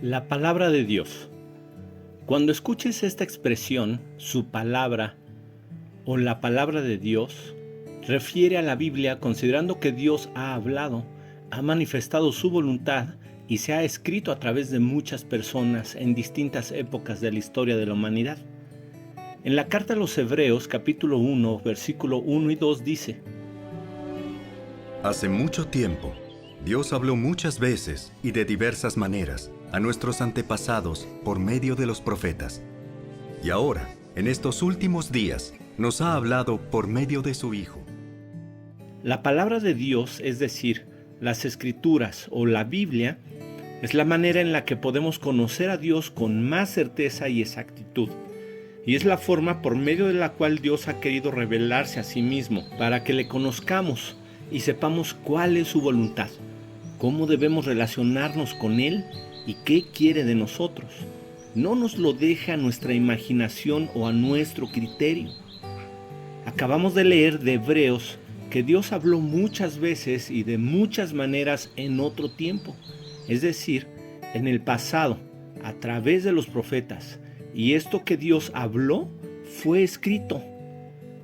La palabra de Dios. Cuando escuches esta expresión, su palabra o la palabra de Dios, refiere a la Biblia considerando que Dios ha hablado, ha manifestado su voluntad y se ha escrito a través de muchas personas en distintas épocas de la historia de la humanidad. En la carta a los Hebreos, capítulo 1, versículo 1 y 2 dice: Hace mucho tiempo, Dios habló muchas veces y de diversas maneras a nuestros antepasados por medio de los profetas. Y ahora, en estos últimos días, nos ha hablado por medio de su Hijo. La palabra de Dios, es decir, las Escrituras o la Biblia, es la manera en la que podemos conocer a Dios con más certeza y exactitud. Y es la forma por medio de la cual Dios ha querido revelarse a sí mismo, para que le conozcamos y sepamos cuál es su voluntad, cómo debemos relacionarnos con Él y qué quiere de nosotros. No nos lo deja a nuestra imaginación o a nuestro criterio. Acabamos de leer de Hebreos que Dios habló muchas veces y de muchas maneras en otro tiempo, es decir, en el pasado, a través de los profetas. Y esto que Dios habló fue escrito.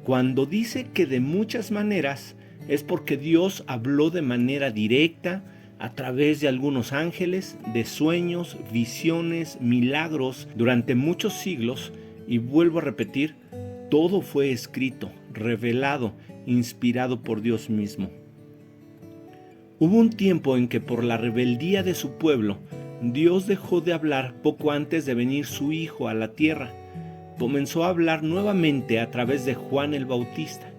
Cuando dice que de muchas maneras, es porque Dios habló de manera directa, a través de algunos ángeles, de sueños, visiones, milagros, durante muchos siglos, y vuelvo a repetir, todo fue escrito, revelado, inspirado por Dios mismo. Hubo un tiempo en que por la rebeldía de su pueblo, Dios dejó de hablar poco antes de venir su Hijo a la tierra. Comenzó a hablar nuevamente a través de Juan el Bautista.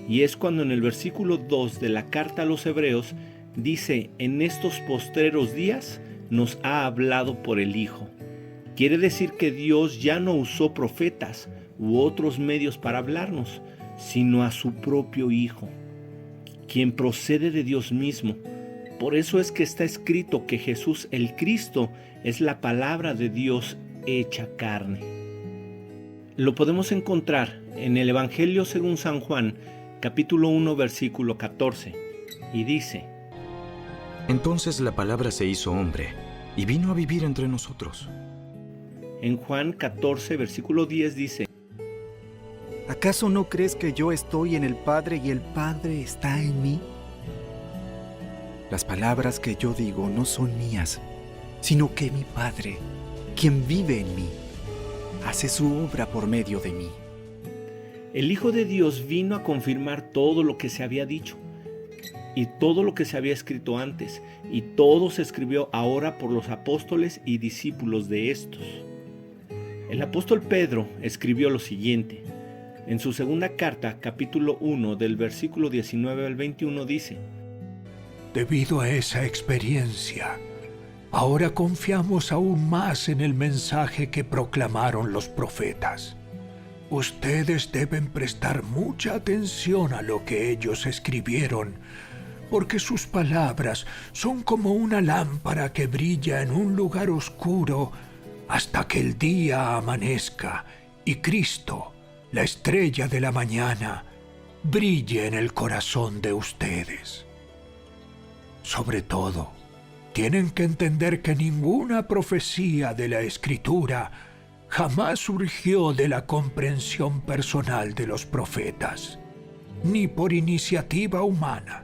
Y es cuando en el versículo 2 de la carta a los Hebreos dice: en estos postreros días nos ha hablado por el Hijo. Quiere decir que Dios ya no usó profetas u otros medios para hablarnos, sino a su propio Hijo, quien procede de Dios mismo. Por eso es que está escrito que Jesús el Cristo es la palabra de Dios hecha carne. Lo podemos encontrar en el Evangelio según San Juan, capítulo 1, versículo 14, y dice: Entonces la palabra se hizo hombre y vino a vivir entre nosotros. En Juan 14, versículo 10 dice: ¿Acaso no crees que yo estoy en el Padre y el Padre está en mí? Las palabras que yo digo no son mías, sino que mi Padre, quien vive en mí, hace su obra por medio de mí. El Hijo de Dios vino a confirmar todo lo que se había dicho y todo lo que se había escrito antes, y todo se escribió ahora por los apóstoles y discípulos de estos. El apóstol Pedro escribió lo siguiente. En su segunda carta, capítulo 1, del versículo 19 al 21, dice: Debido a esa experiencia, ahora confiamos aún más en el mensaje que proclamaron los profetas. Ustedes deben prestar mucha atención a lo que ellos escribieron, porque sus palabras son como una lámpara que brilla en un lugar oscuro hasta que el día amanezca y Cristo, la estrella de la mañana, brille en el corazón de ustedes. Sobre todo, tienen que entender que ninguna profecía de la Escritura jamás surgió de la comprensión personal de los profetas, ni por iniciativa humana.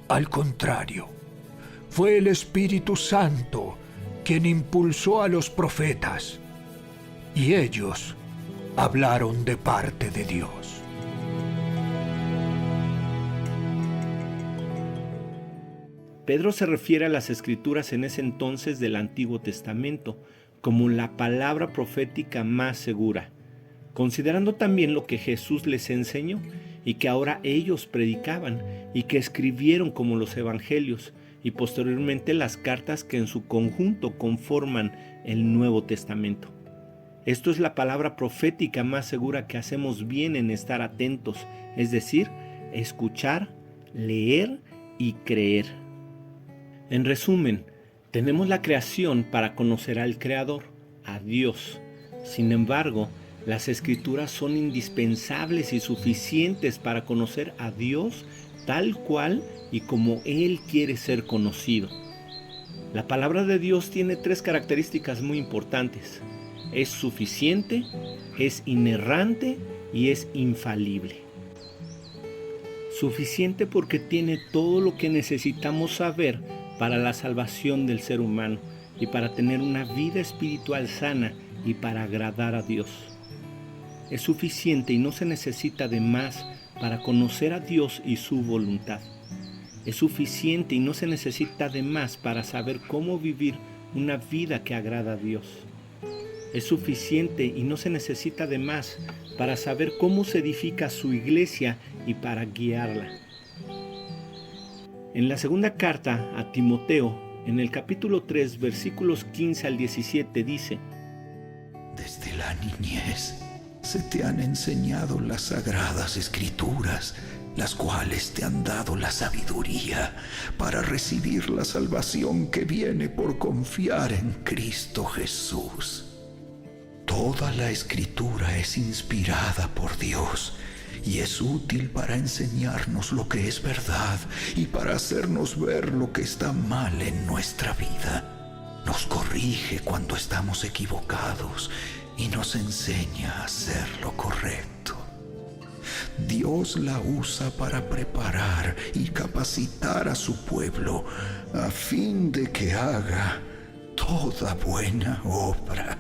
Al contrario, fue el Espíritu Santo quien impulsó a los profetas, y ellos hablaron de parte de Dios. Pedro se refiere a las Escrituras en ese entonces del Antiguo Testamento como la palabra profética más segura, considerando también lo que Jesús les enseñó y que ahora ellos predicaban y que escribieron como los Evangelios y posteriormente las cartas que en su conjunto conforman el Nuevo Testamento. Esto es la palabra profética más segura que hacemos bien en estar atentos, es decir, escuchar, leer y creer. En resumen, tenemos la creación para conocer al Creador, a Dios. Sin embargo, las Escrituras son indispensables y suficientes para conocer a Dios tal cual y como Él quiere ser conocido. La palabra de Dios tiene tres características muy importantes. Es suficiente, es inerrante y es infalible. Suficiente porque tiene todo lo que necesitamos saber para la salvación del ser humano y para tener una vida espiritual sana y para agradar a Dios. Es suficiente y no se necesita de más para conocer a Dios y su voluntad. Es suficiente y no se necesita de más para saber cómo vivir una vida que agrada a Dios. Es suficiente y no se necesita de más para saber cómo se edifica su iglesia y para guiarla. En la segunda carta a Timoteo, en el capítulo 3, versículos 15 al 17 dice: Desde la niñez se te han enseñado las sagradas escrituras, las cuales te han dado la sabiduría para recibir la salvación que viene por confiar en Cristo Jesús. Toda la escritura es inspirada por Dios y es útil para enseñarnos lo que es verdad y para hacernos ver lo que está mal en nuestra vida. Nos corrige cuando estamos equivocados y nos enseña a hacer lo correcto. Dios la usa para preparar y capacitar a su pueblo a fin de que haga toda buena obra.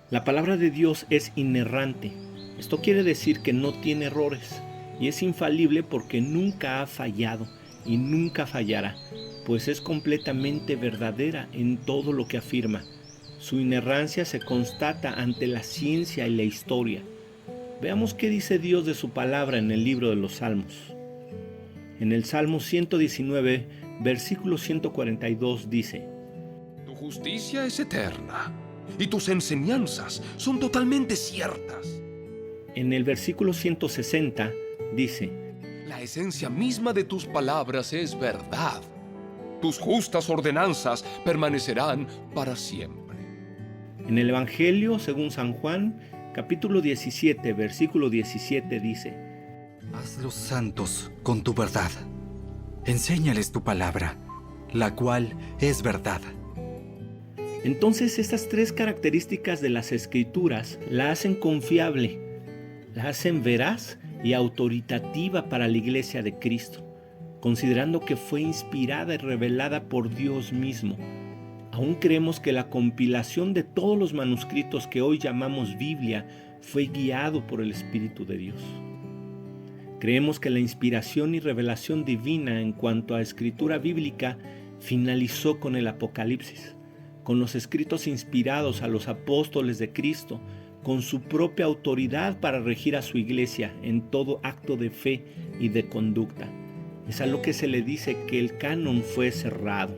La palabra de Dios es inerrante. Esto quiere decir que no tiene errores y es infalible porque nunca ha fallado y nunca fallará, pues es completamente verdadera en todo lo que afirma. Su inerrancia se constata ante la ciencia y la historia. Veamos qué dice Dios de su palabra en el libro de los Salmos. En el Salmo 119, versículo 142 dice: Tu justicia es eterna y tus enseñanzas son totalmente ciertas. En el versículo 160 dice: La esencia misma de tus palabras es verdad. Tus justas ordenanzas permanecerán para siempre. En el Evangelio según San Juan, capítulo 17, versículo 17 dice: Hazlos santos con tu verdad. Enséñales tu palabra, la cual es verdad. Entonces estas tres características de las Escrituras la hacen confiable, la hacen veraz y autoritativa para la Iglesia de Cristo, considerando que fue inspirada y revelada por Dios mismo. Aún creemos que la compilación de todos los manuscritos que hoy llamamos Biblia fue guiado por el Espíritu de Dios. Creemos que la inspiración y revelación divina en cuanto a escritura bíblica finalizó con el Apocalipsis, con los escritos inspirados a los apóstoles de Cristo, con su propia autoridad para regir a su iglesia en todo acto de fe y de conducta. Es a lo que se le dice que el canon fue cerrado.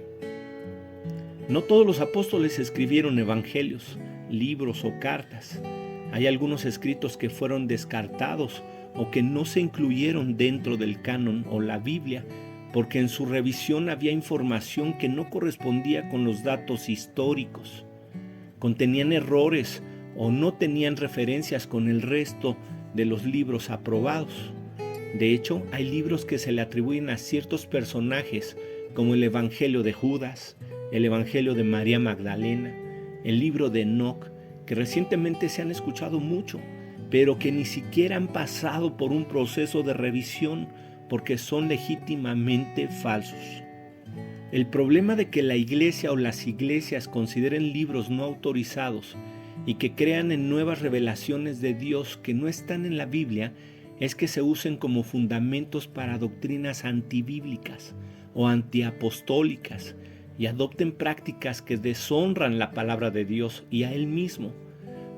No todos los apóstoles escribieron evangelios, libros o cartas. Hay algunos escritos que fueron descartados o que no se incluyeron dentro del canon o la Biblia, porque en su revisión había información que no correspondía con los datos históricos. Contenían errores o no tenían referencias con el resto de los libros aprobados. De hecho, hay libros que se le atribuyen a ciertos personajes, como el Evangelio de Judas, el Evangelio de María Magdalena, el libro de Enoc, que recientemente se han escuchado mucho, pero que ni siquiera han pasado por un proceso de revisión porque son legítimamente falsos. El problema de que la iglesia o las iglesias consideren libros no autorizados y que crean en nuevas revelaciones de Dios que no están en la Biblia es que se usen como fundamentos para doctrinas antibíblicas o antiapostólicas y adopten prácticas que deshonran la palabra de Dios y a Él mismo.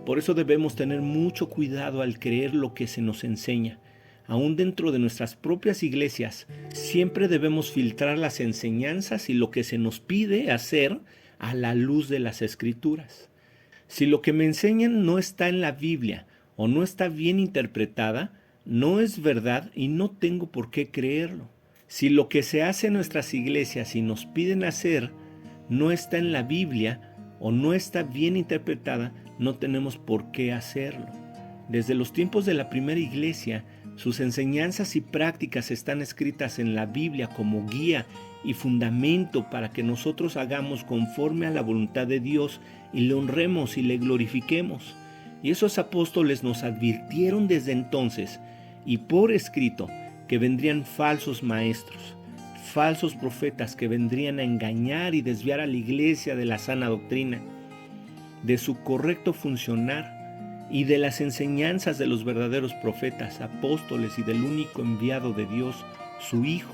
Por eso debemos tener mucho cuidado al creer lo que se nos enseña. Aún dentro de nuestras propias iglesias, siempre debemos filtrar las enseñanzas y lo que se nos pide hacer a la luz de las Escrituras. Si lo que me enseñan no está en la Biblia o no está bien interpretada, no es verdad y no tengo por qué creerlo. Si lo que se hace en nuestras iglesias y nos piden hacer no está en la Biblia o no está bien interpretada, no tenemos por qué hacerlo. Desde los tiempos de la primera iglesia, Sus enseñanzas y prácticas están escritas en la Biblia como guía y fundamento para que nosotros hagamos conforme a la voluntad de Dios y le honremos y le glorifiquemos. Y esos apóstoles nos advirtieron desde entonces y por escrito que vendrían falsos maestros, falsos profetas que vendrían a engañar y desviar a la iglesia de la sana doctrina, de su correcto funcionar y de las enseñanzas de los verdaderos profetas, apóstoles y del único enviado de Dios, su Hijo,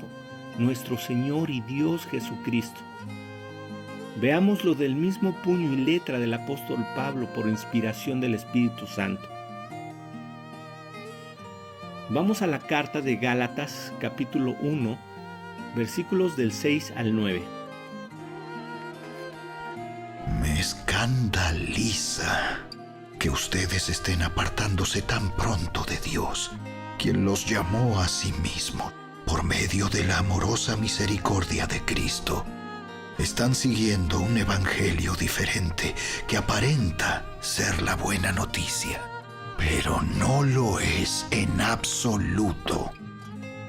nuestro Señor y Dios Jesucristo. Veámoslo del mismo puño y letra del apóstol Pablo por inspiración del Espíritu Santo. Vamos a la carta de Gálatas, capítulo 1, versículos del 6 al 9. Me escandaliza que ustedes estén apartándose tan pronto de Dios, quien los llamó a sí mismo por medio de la amorosa misericordia de Cristo. Están siguiendo un evangelio diferente que aparenta ser la buena noticia, pero no lo es en absoluto.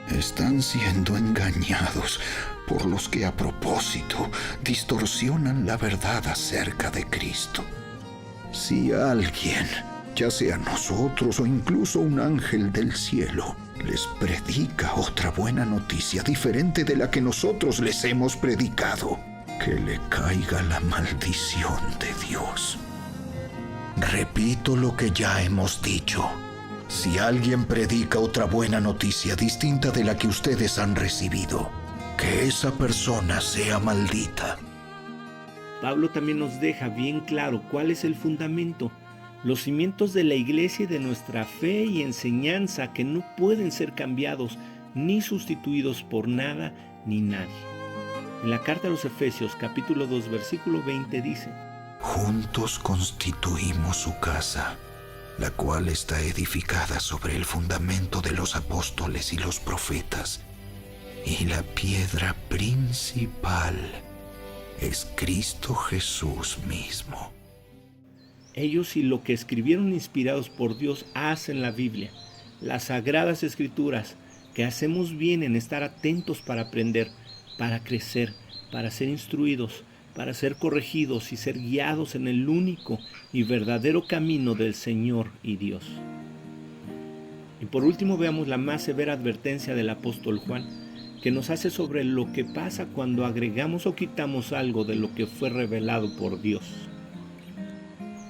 Están siendo engañados por los que a propósito distorsionan la verdad acerca de Cristo. Si alguien, ya sea nosotros o incluso un ángel del cielo, les predica otra buena noticia diferente de la que nosotros les hemos predicado, que le caiga la maldición de Dios. Repito lo que ya hemos dicho. Si alguien predica otra buena noticia distinta de la que ustedes han recibido, que esa persona sea maldita. Pablo también nos deja bien claro cuál es el fundamento, los cimientos de la iglesia y de nuestra fe y enseñanza que no pueden ser cambiados ni sustituidos por nada ni nadie. En la carta a los Efesios, capítulo 2, versículo 20 dice: Juntos constituimos su casa, la cual está edificada sobre el fundamento de los apóstoles y los profetas, y la piedra principal es Cristo Jesús mismo. Ellos y lo que escribieron inspirados por Dios hacen la Biblia, las sagradas escrituras, que hacemos bien en estar atentos para aprender, para crecer, para ser instruidos, para ser corregidos y ser guiados en el único y verdadero camino del Señor y Dios. Y por último veamos la más severa advertencia del apóstol Juan, que nos hace sobre lo que pasa cuando agregamos o quitamos algo de lo que fue revelado por Dios.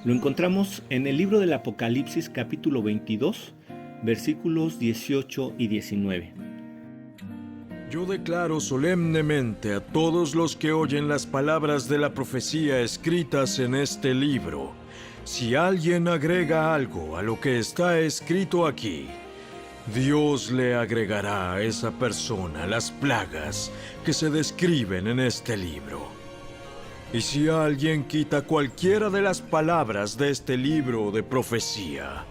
Lo encontramos en el libro del Apocalipsis capítulo 22, versículos 18 y 19. Yo declaro solemnemente a todos los que oyen las palabras de la profecía escritas en este libro: si alguien agrega algo a lo que está escrito aquí, Dios le agregará a esa persona las plagas que se describen en este libro. Y si alguien quita cualquiera de las palabras de este libro de profecía,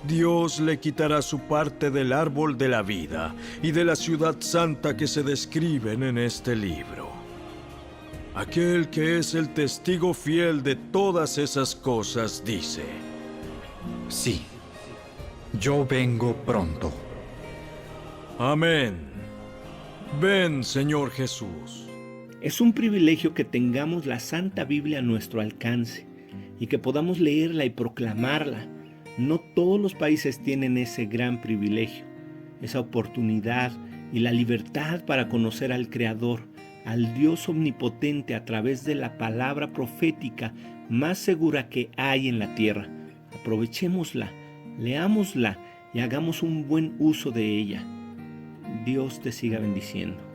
Dios le quitará su parte del árbol de la vida y de la ciudad santa que se describen en este libro. Aquel que es el testigo fiel de todas esas cosas dice: Sí, yo vengo pronto. Amén. Ven, Señor Jesús. Es un privilegio que tengamos la Santa Biblia a nuestro alcance y que podamos leerla y proclamarla. No todos los países tienen ese gran privilegio, esa oportunidad y la libertad para conocer al Creador, al Dios omnipotente a través de la palabra profética más segura que hay en la tierra. Aprovechémosla, leámosla y hagamos un buen uso de ella. Dios te siga bendiciendo.